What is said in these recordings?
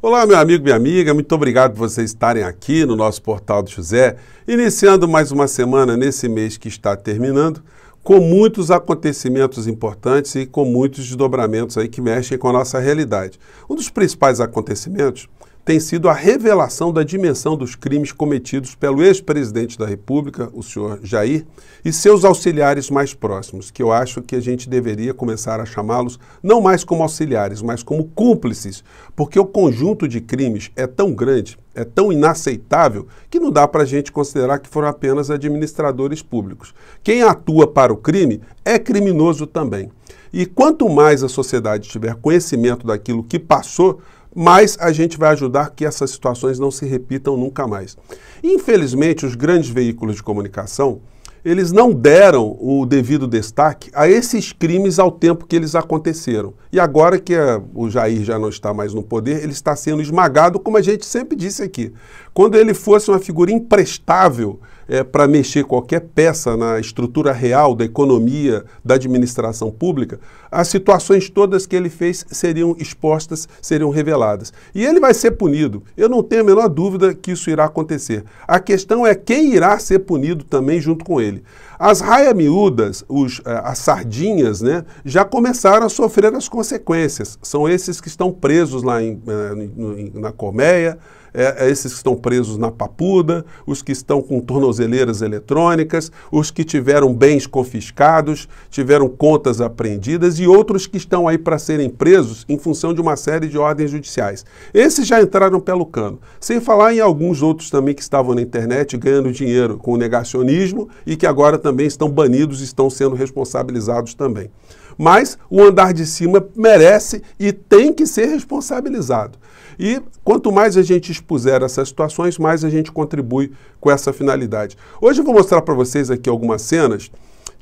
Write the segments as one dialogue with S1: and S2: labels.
S1: Olá, meu amigo, minha amiga, muito obrigado por vocês estarem aqui no nosso Portal do José, iniciando mais uma semana nesse mês que está terminando, com muitos acontecimentos importantes e com muitos desdobramentos aí que mexem com a nossa realidade. Um dos principais acontecimentos tem sido a revelação da dimensão dos crimes cometidos pelo ex-presidente da República, o senhor Jair, e seus auxiliares mais próximos, que eu acho que a gente deveria começar a chamá-los não mais como auxiliares, mas como cúmplices, porque o conjunto de crimes é tão grande, é tão inaceitável, que não dá para a gente considerar que foram apenas administradores públicos. Quem atua para o crime é criminoso também. E quanto mais a sociedade tiver conhecimento daquilo que passou, mais a gente vai ajudar que essas situações não se repitam nunca mais. Infelizmente, os grandes veículos de comunicação, eles não deram o devido destaque a esses crimes ao tempo que eles aconteceram. E agora que o Jair já não está mais no poder, ele está sendo esmagado, como a gente sempre disse aqui. Quando ele fosse uma figura imprestável para mexer qualquer peça na estrutura real da economia, da administração pública, as situações todas que ele fez seriam expostas, seriam reveladas. E ele vai ser punido. Eu não tenho a menor dúvida que isso irá acontecer. A questão é quem irá ser punido também junto com ele. As raia-miúdas, as sardinhas, né, já começaram a sofrer as consequências. São esses que estão presos lá na colmeia, esses que estão presos na papuda, os que estão com tornozeleiras eletrônicas, os que tiveram bens confiscados, tiveram contas apreendidas e outros que estão aí para serem presos em função de uma série de ordens judiciais. Esses já entraram pelo cano. Sem falar em alguns outros também que estavam na internet ganhando dinheiro com o negacionismo e que agora também estão banidos e estão sendo responsabilizados também. Mas o andar de cima merece e tem que ser responsabilizado. E quanto mais a gente expuser essas situações, mais a gente contribui com essa finalidade. Hoje eu vou mostrar para vocês aqui algumas cenas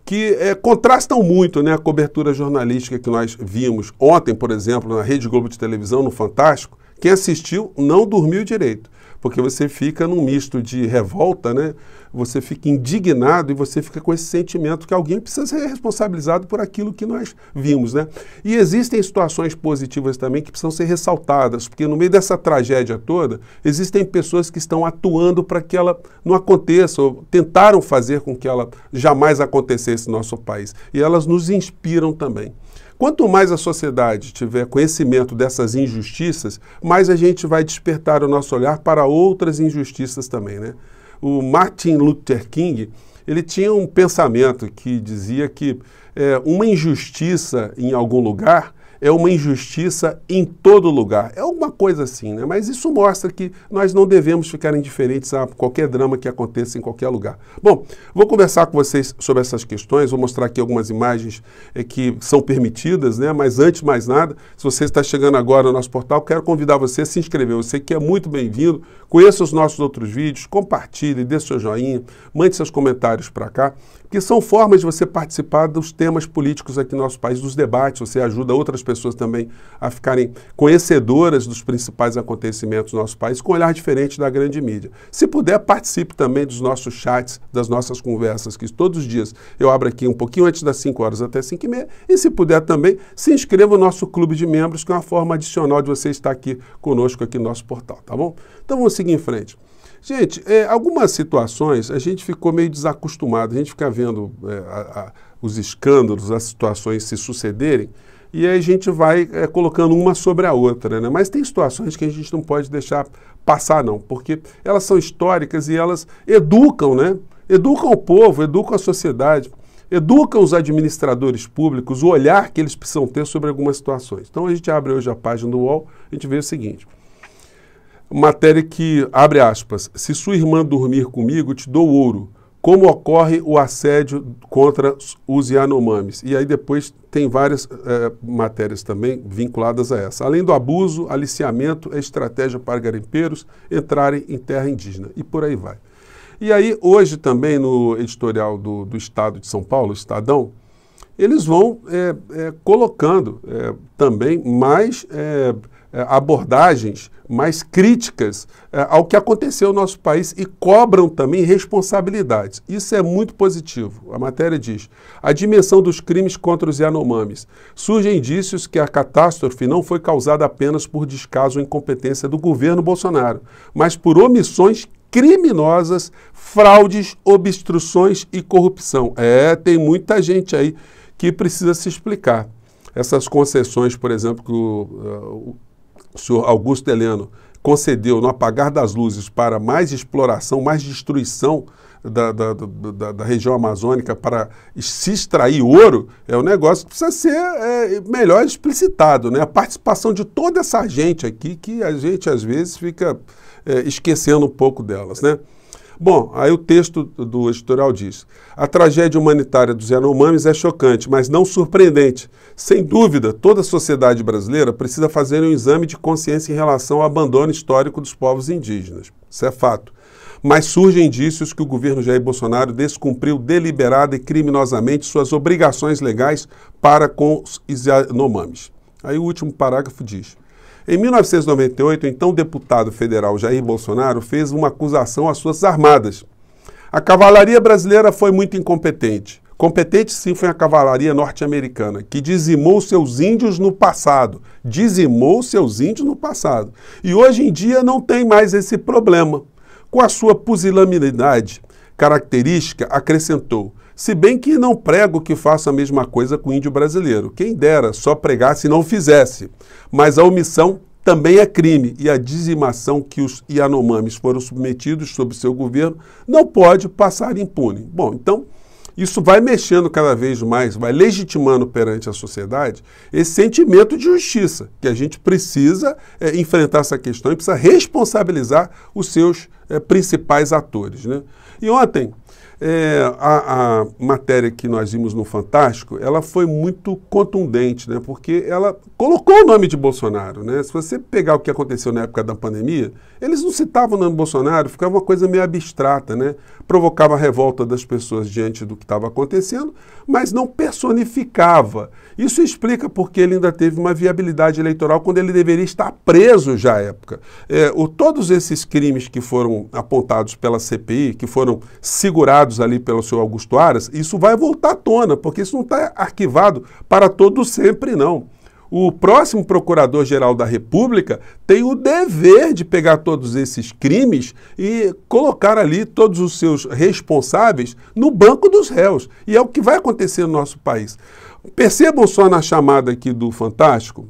S1: que contrastam muito, né, a cobertura jornalística que nós vimos ontem, por exemplo, na Rede Globo de televisão, no Fantástico. Quem assistiu não dormiu direito, porque você fica num misto de revolta, né? Você fica indignado e você fica com esse sentimento que alguém precisa ser responsabilizado por aquilo que nós vimos, né? E existem situações positivas também que precisam ser ressaltadas, porque no meio dessa tragédia toda, existem pessoas que estão atuando para que ela não aconteça, ou tentaram fazer com que ela jamais acontecesse no nosso país. E elas nos inspiram também. Quanto mais a sociedade tiver conhecimento dessas injustiças, mais a gente vai despertar o nosso olhar para outras injustiças também, né? O Martin Luther King, ele tinha um pensamento que dizia que uma injustiça em algum lugar é uma injustiça em todo lugar. É alguma coisa assim, né? Mas isso mostra que nós não devemos ficar indiferentes a qualquer drama que aconteça em qualquer lugar. Bom, vou conversar com vocês sobre essas questões, vou mostrar aqui algumas imagens que são permitidas, né? Mas antes de mais nada, se você está chegando agora no nosso portal, quero convidar você a se inscrever. Você que é muito bem-vindo, conheça os nossos outros vídeos, compartilhe, dê seu joinha, mande seus comentários para cá, porque são formas de você participar dos temas políticos aqui no nosso país, dos debates, você ajuda outras pessoas também a ficarem conhecedoras dos principais acontecimentos do nosso país com um olhar diferente da grande mídia. Se puder, participe também dos nossos chats, das nossas conversas, que todos os dias eu abro aqui um pouquinho antes das 5 horas até 5h30, e se puder também, se inscreva no nosso clube de membros, que é uma forma adicional de você estar aqui conosco aqui no nosso portal, tá bom? Então vamos seguir em frente. Gente, algumas situações a gente ficou meio desacostumado, a gente fica vendo os escândalos, as situações se sucederem, e aí a gente vai colocando uma sobre a outra, né? Mas tem situações que a gente não pode deixar passar, não, porque elas são históricas e elas educam, né? Educam o povo, educam a sociedade, educam os administradores públicos, o olhar que eles precisam ter sobre algumas situações. Então a gente abre hoje a página do UOL, a gente vê o seguinte: matéria que, abre aspas, se sua irmã dormir comigo, te dou ouro. Como ocorre o assédio contra os Yanomamis. E aí depois tem várias matérias também vinculadas a essa. Além do abuso, aliciamento é estratégia para garimpeiros entrarem em terra indígena. E por aí vai. E aí hoje também no editorial do Estado de São Paulo, Estadão, eles vão colocando também mais abordagens mais críticas ao que aconteceu no nosso país e cobram também responsabilidades. Isso é muito positivo. A matéria diz: a dimensão dos crimes contra os Yanomamis. Surgem indícios que a catástrofe não foi causada apenas por descaso ou incompetência do governo Bolsonaro, mas por omissões criminosas, fraudes, obstruções e corrupção. Tem muita gente aí que precisa se explicar. Essas concessões, por exemplo, que o senhor Augusto Heleno concedeu no apagar das luzes para mais exploração, mais destruição da região amazônica para se extrair ouro, é um negócio que precisa ser melhor explicitado, né? A participação de toda essa gente aqui, que a gente às vezes fica esquecendo um pouco delas, né? Bom, aí o texto do editorial diz: a tragédia humanitária dos Yanomamis é chocante, mas não surpreendente. Sem dúvida, toda a sociedade brasileira precisa fazer um exame de consciência em relação ao abandono histórico dos povos indígenas. Isso é fato. Mas surgem indícios que o governo Jair Bolsonaro descumpriu deliberada e criminosamente suas obrigações legais para com os Yanomamis. Aí o último parágrafo diz: em 1998, então o deputado federal Jair Bolsonaro fez uma acusação às Forças Armadas. A cavalaria brasileira foi muito incompetente. Competente sim foi a cavalaria norte-americana, que dizimou seus índios no passado. Dizimou seus índios no passado. E hoje em dia não tem mais esse problema. Com a sua pusilanimidade característica, acrescentou: se bem que não prego que faça a mesma coisa com o índio brasileiro. Quem dera, só pregasse e não fizesse. Mas a omissão também é crime, e a dizimação que os Yanomamis foram submetidos sob seu governo não pode passar impune. Bom, então, isso vai mexendo cada vez mais, vai legitimando perante a sociedade esse sentimento de justiça, que a gente precisa enfrentar essa questão e precisa responsabilizar os seus principais atores, né? E ontem, a matéria que nós vimos no Fantástico, ela foi muito contundente, né? Porque ela colocou o nome de Bolsonaro, né? Se você pegar o que aconteceu na época da pandemia, eles não citavam o nome de Bolsonaro, ficava uma coisa meio abstrata, né? Provocava a revolta das pessoas diante do que estava acontecendo, mas não personificava. Isso explica porque ele ainda teve uma viabilidade eleitoral quando ele deveria estar preso já à época. Todos esses crimes que foram apontados pela CPI, que foram segurados ali pelo senhor Augusto Aras, isso vai voltar à tona, porque isso não está arquivado para todo sempre, não. O próximo Procurador-Geral da República tem o dever de pegar todos esses crimes e colocar ali todos os seus responsáveis no banco dos réus. E é o que vai acontecer no nosso país. Percebam só na chamada aqui do Fantástico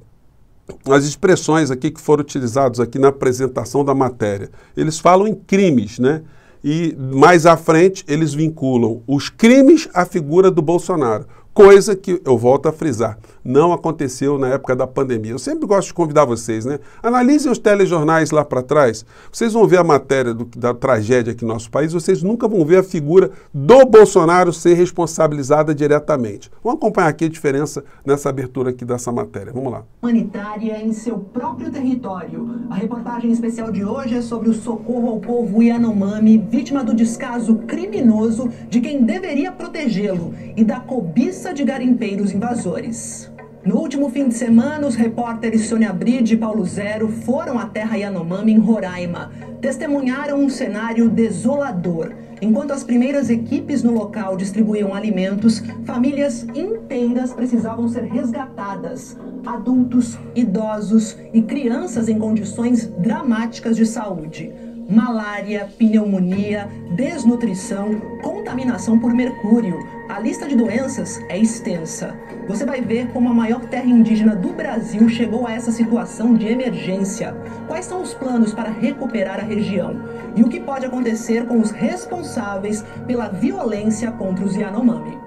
S1: as expressões aqui que foram utilizadas aqui na apresentação da matéria. Eles falam em crimes, né? E mais à frente eles vinculam os crimes à figura do Bolsonaro. Coisa que, eu volto a frisar, não aconteceu na época da pandemia. Eu sempre gosto de convidar vocês, né? Analisem os telejornais lá para trás. Vocês vão ver a matéria da tragédia aqui no nosso país, vocês nunca vão ver a figura do Bolsonaro ser responsabilizada diretamente. Vamos acompanhar aqui a diferença nessa abertura aqui dessa matéria. Vamos lá.
S2: Humanitária em seu próprio território. A reportagem especial de hoje é sobre o socorro ao povo Yanomami, vítima do descaso criminoso de quem deveria protegê-lo e da cobiça de garimpeiros invasores. No último fim de semana, os repórteres Sônia Bride e Paulo Zero foram à terra Yanomami, em Roraima. Testemunharam um cenário desolador. Enquanto as primeiras equipes no local distribuíam alimentos, famílias inteiras precisavam ser resgatadas. Adultos, idosos e crianças em condições dramáticas de saúde. Malária, pneumonia, desnutrição, contaminação por mercúrio. A lista de doenças é extensa. Você vai ver como a maior terra indígena do Brasil chegou a essa situação de emergência. Quais são os planos para recuperar a região? E o que pode acontecer com os responsáveis pela violência contra os Yanomami?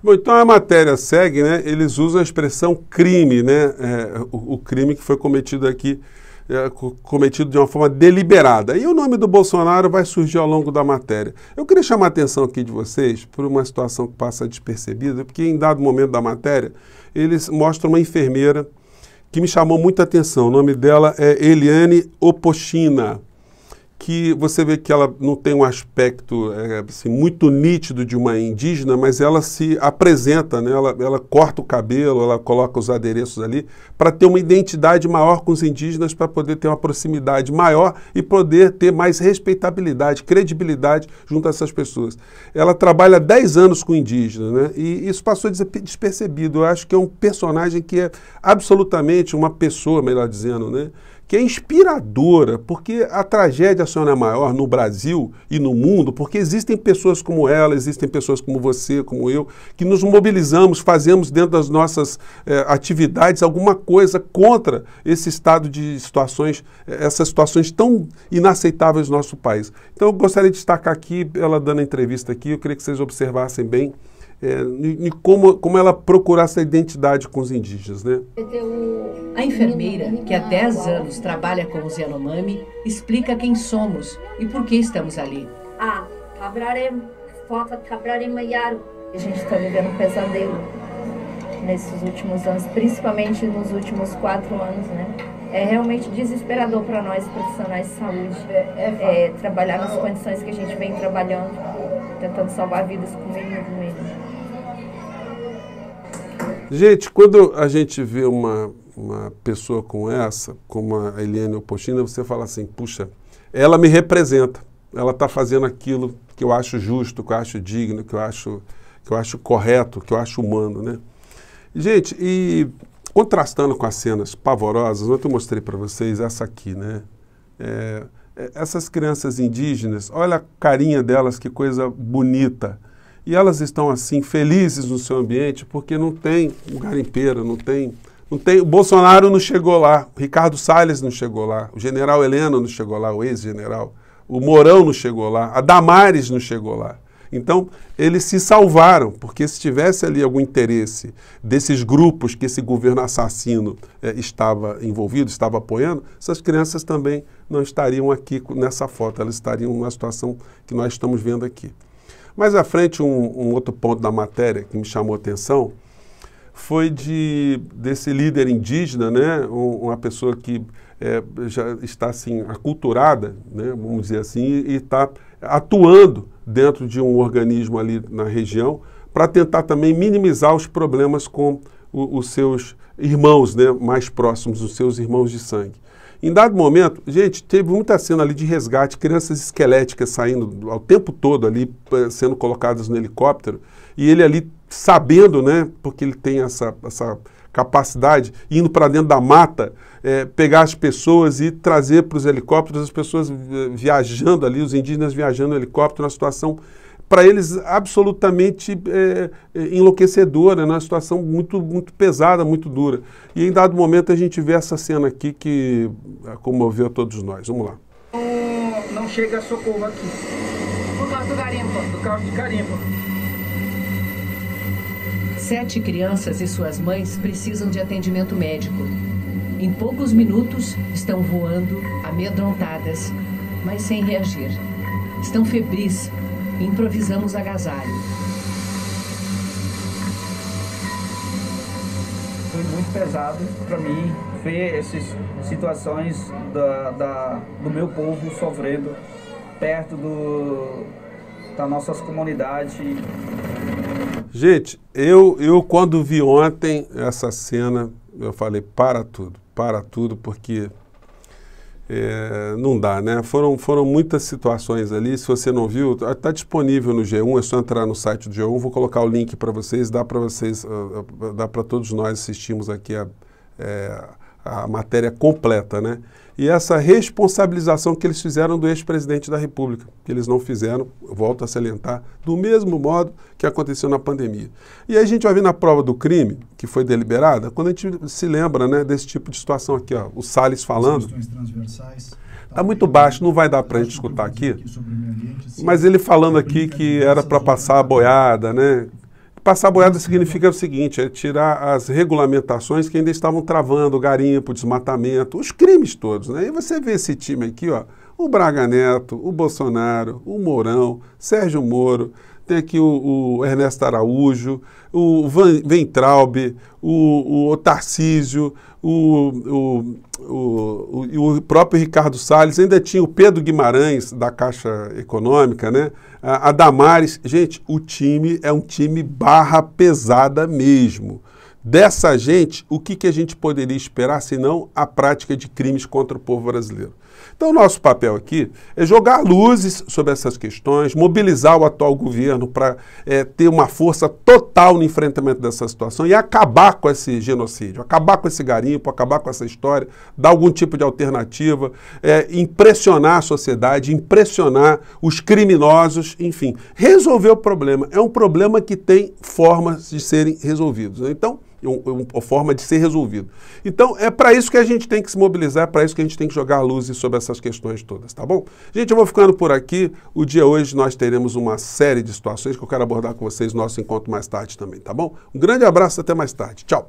S1: Bom, então a matéria segue, né? Eles usam a expressão crime, né? O crime que foi cometido aqui, cometido de uma forma deliberada. E o nome do Bolsonaro vai surgir ao longo da matéria. Eu queria chamar a atenção aqui de vocês por uma situação que passa despercebida, porque em dado momento da matéria, eles mostram uma enfermeira que me chamou muita atenção. O nome dela é Eliane Opochina, que você vê que ela não tem um aspecto assim, muito nítido de uma indígena, mas ela se apresenta, né? Ela corta o cabelo, ela coloca os adereços ali para ter uma identidade maior com os indígenas, para poder ter uma proximidade maior e poder ter mais respeitabilidade, credibilidade junto a essas pessoas. Ela trabalha 10 anos com indígenas, né? E isso passou despercebido. Eu acho que é um personagem que é absolutamente uma pessoa, melhor dizendo, né? Que é inspiradora, porque a tragédia só não é maior no Brasil e no mundo, porque existem pessoas como ela, existem pessoas como você, como eu, que nos mobilizamos, fazemos dentro das nossas atividades alguma coisa contra esse estado de situações, essas situações tão inaceitáveis no nosso país. Então eu gostaria de destacar aqui, ela dando a entrevista aqui, eu queria que vocês observassem bem como ela procura essa identidade com os indígenas, né?
S3: A enfermeira, que há 10 anos trabalha com os Yanomami, explica quem somos e por que estamos ali.
S4: A gente está vivendo um pesadelo nesses últimos anos, principalmente nos últimos 4 anos, né? É realmente desesperador para nós, profissionais de saúde, trabalhar nas condições que a gente vem trabalhando, tentando salvar vidas com o mínimo do mínimo.
S1: Gente, quando a gente vê uma pessoa como essa, como a Eliane Opochina, você fala assim, puxa, ela me representa, ela está fazendo aquilo que eu acho justo, que eu acho digno, que eu acho correto, que eu acho humano, né? Gente, e contrastando com as cenas pavorosas, ontem eu mostrei para vocês essa aqui, né? Essas crianças indígenas, olha a carinha delas, que coisa bonita. E elas estão assim, felizes no seu ambiente, porque não tem um garimpeiro, não tem, o Bolsonaro não chegou lá, o Ricardo Salles não chegou lá, o general Heleno não chegou lá, o ex-general, o Mourão não chegou lá, a Damares não chegou lá. Então, eles se salvaram, porque se tivesse ali algum interesse desses grupos que esse governo assassino estava envolvido, estava apoiando, essas crianças também não estariam aqui nessa foto, elas estariam numa situação que nós estamos vendo aqui. Mais à frente, um outro ponto da matéria que me chamou a atenção foi desse líder indígena, né? Uma pessoa que já está assim, aculturada, né? Vamos dizer assim, e está atuando dentro de um organismo ali na região para tentar também minimizar os problemas com os seus irmãos, né? Mais próximos, os seus irmãos de sangue. Em dado momento, gente, teve muita cena ali de resgate, crianças esqueléticas saindo ao tempo todo ali, sendo colocadas no helicóptero, e ele ali sabendo, né, porque ele tem essa capacidade, indo para dentro da mata, pegar as pessoas e trazer para os helicópteros, as pessoas viajando ali, os indígenas viajando no helicóptero, uma situação para eles absolutamente enlouquecedora, né? Uma situação muito, muito pesada, muito dura. E em dado momento a gente vê essa cena aqui que comoveu a todos nós. Vamos lá.
S5: Não chega socorro aqui. Por causa do garimpo. Do carro de garimpo.
S3: 7 crianças e suas mães precisam de atendimento médico. Em poucos minutos estão voando, amedrontadas, mas sem reagir. Estão febris. Improvisamos agasalho.
S5: Foi muito pesado para mim ver essas situações do meu povo sofrendo perto das nossas comunidades.
S1: Gente, eu quando vi ontem essa cena, eu falei, para tudo, porque não dá, né? Foram muitas situações ali. Se você não viu, está disponível no G1, é só entrar no site do G1, vou colocar o link para vocês, dá para todos nós assistirmos aqui a matéria completa, né? E essa responsabilização que eles fizeram do ex-presidente da República, que eles não fizeram, volto a salientar, do mesmo modo que aconteceu na pandemia. E aí a gente vai ver na prova do crime, que foi deliberada, quando a gente se lembra, né, desse tipo de situação aqui, ó, o Salles falando. Está muito baixo, não vai dar para a gente escutar aqui, mas ele falando aqui que era para passar a boiada, né? Passar a boiada significa o seguinte, é tirar as regulamentações que ainda estavam travando o garimpo, o desmatamento, os crimes todos, né? E você vê esse time aqui, ó, o Braga Neto, o Bolsonaro, o Mourão, Sérgio Moro, tem aqui o Ernesto Araújo, o Weintraub, o Tarcísio, o próprio Ricardo Salles, ainda tinha o Pedro Guimarães, da Caixa Econômica, né? A Damares. Gente, o time é um time barra pesada mesmo. Dessa gente, o que a gente poderia esperar, senão a prática de crimes contra o povo brasileiro? Então, o nosso papel aqui é jogar luzes sobre essas questões, mobilizar o atual governo para ter uma força total no enfrentamento dessa situação e acabar com esse genocídio, acabar com esse garimpo, acabar com essa história, dar algum tipo de alternativa, impressionar a sociedade, impressionar os criminosos, enfim, resolver o problema. É um problema que tem formas de serem resolvidos, né? Então, uma forma de ser resolvido. Então, é para isso que a gente tem que se mobilizar, é para isso que a gente tem que jogar luzes sobre essas questões todas, tá bom? Gente, eu vou ficando por aqui. O dia hoje nós teremos uma série de situações que eu quero abordar com vocês no nosso encontro mais tarde também, tá bom? Um grande abraço, até mais tarde. Tchau!